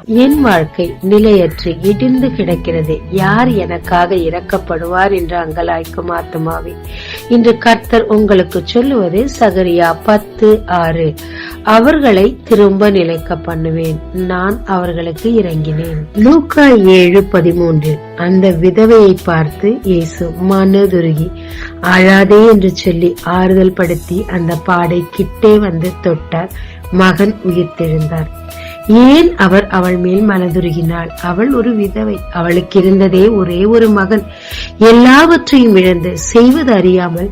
என் வாழ்க்கை நிலையற்று இடிந்து கிடக்கிறது, யார் எனக்காக இரக்கப்படுவார் என்று அங்கலாய்க்கும் ஆத்துமாவே, இன்று கர்த்தர் உங்களுக்கு சொல்லுவது சகரியா 10:6. அவர்களை திரும்ப நிலைக்க பண்ணுவேன், நான் அவர்களுக்கு இறங்கினேன். லூக்கா 7:13. அந்த விதவையை பார்த்து இயேசு மனதுருகி அழாதே என்று சொல்லி ஆறுதல் படுத்தி அந்த பாடை கிட்டே வந்து தொட்டார். மகன் உயிர்த்தெழுந்தார். ஏன் அவர் அவள் மேல் மனதுருகினாள்? அவள் ஒரு விதவை. அவளுக்கு இருந்ததே ஒரே ஒரு மகன். எல்லாவற்றையும் இழந்து செய்வது அறியாமல்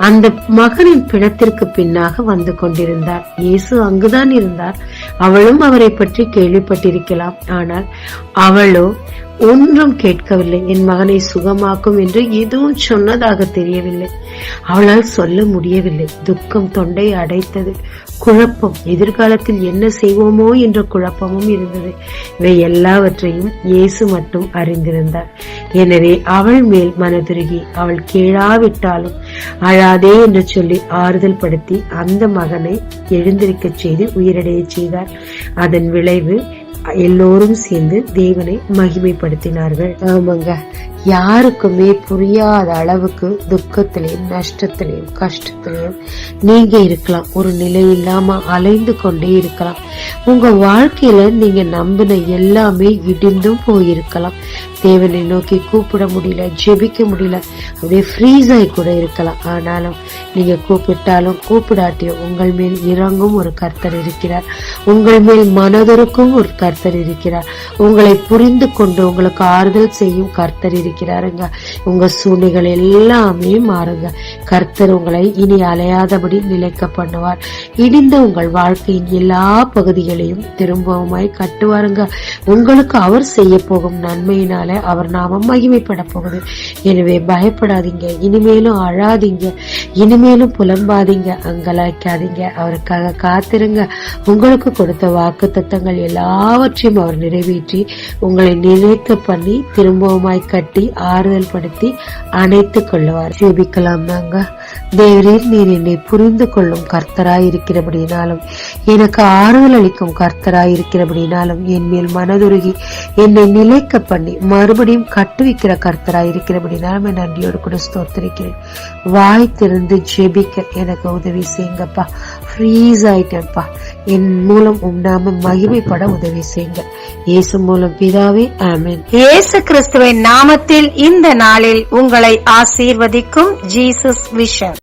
அந்த மகனின் பிணத்திற்கு பின்னாக வந்து கொண்டிருந்தார். இயேசு அங்குதான் இருந்தார். அவளும் அவரை பற்றி கேள்விப்பட்டிருக்கலாம். ஆனால் அவளோ ஒன்றும் கேட்கவில்லை. என் மகனை சுகமாக்கும் என்று எதுவும் சொன்னதாக தெரியவில்லை. அவளால் சொல்ல முடியவில்லை. துக்கம் தொண்டை அடைத்தது. குழப்பம், எதிர்காலத்தில் என்ன செய்வோமோ என்ற குழப்பமும் இருந்தது. இவை எல்லாவற்றையும் இயேசு மட்டும் அறிந்திருந்தார். எனவே அவள் மேல் மனதுருகி அவள் கேளாவிட்டாலும் அழாதே என்று சொல்லி ஆறுதல் படுத்தி அந்த மகனை எழுந்திருக்க செய்து உயிரடைய செய்தார். அதன் விளைவு எல்லோரும் சேர்ந்து தேவனை மகிமைப்படுத்தினார்கள். ஆமாங்க, யாருக்குமே புரியாத அளவுக்கு துக்கத்திலையும் நஷ்டத்திலையும் கஷ்டத்திலையும் நீங்க இருக்கலாம். ஒரு நிலை இல்லாம அலைந்து கொண்டே இருக்கலாம். உங்க வாழ்க்கையில நீங்க நம்பின எல்லாமே இடிந்தும் போயிருக்கலாம். தேவனை நோக்கி கூப்பிட முடியல, ஜெபிக்க முடியல, அப்படியே ஃப்ரீஸ் ஆகி கூட இருக்கலாம். ஆனாலும் நீங்க கூப்பிட்டாலும் கூப்பிடாட்டியும் உங்கள் மேல் இறங்கும் ஒரு கர்த்தர் இருக்கிறார். உங்கள் மேல் மனதிற்கும் ஒரு கர்த்தர் இருக்கிறார். உங்களை புரிந்து கொண்டு உங்களுக்கு ஆறுதல் செய்யும் கர்த்தர் இருக்கிறாருங்க. உங்க சூழ்நிலைகள் எல்லாமே மாறுங்க. கர்த்தர் உங்களை இனி அலையாதபடி நிலைக்க பண்ணுவார். இடிந்த உங்கள் வாழ்க்கையின் எல்லா பகுதிகளையும் திரும்பவுமாய் கட்டுவாருங்க. உங்களுக்கு அவர் செய்ய போகும் நன்மையினால அவர் நாமம் மகிமைப்பட போகுது. எனவே பயப்படாதீங்க, இனிமேலும் அழாதீங்க, இனிமேலும் புலம்பாதீங்க, அங்கலாய்க்காதீங்க. அவருக்காக காத்திருங்க. உங்களுக்கு கொடுத்த வாக்கு தத்தங்கள் எல்லாவற்றையும் அவர் நிறைவேற்றி உங்களை நிலைக்க பண்ணி திரும்பவுமாய் கட்டி ஆறுதல் படுத்தி அணைத்துக் கொள்ளுவார். ஜெபிக்கலாம். நாங்க தேவரீர், நீர் என்னை புரிந்து கொள்ளும் கர்த்தராய் இருக்கிறபடினாலும், எனக்கு ஆறுதல் அளிக்கும் கர்த்தராய் இருக்கிறபடினாலும், என் மேல் மனதுருகி என்னை நிலைக்க பண்ணி மறுபடியும் கட்டுவிக்கிற கர்த்தராய் இருக்கிறபடினாலும் என் நன்றியோடு கூட ஸ்தோத்திரிக்கிறேன். வாய் திறந்து ஜெபிக்க எனக்கு உதவி செய்யுங்கப்பா. ஃப்ரீஸ் ஆயிட்டேன்ப்பா. என் மூலம் உண்டாம மகிமைப்பட உதவி செய்யுங்க. இயேசு மூலம் பிதாவே, ஆமென். இயேசு கிறிஸ்துவின் நாமத்தில் இந்த நாளில் உங்களை ஆசீர்வதிக்கும் ஜீசஸ் விஷன்.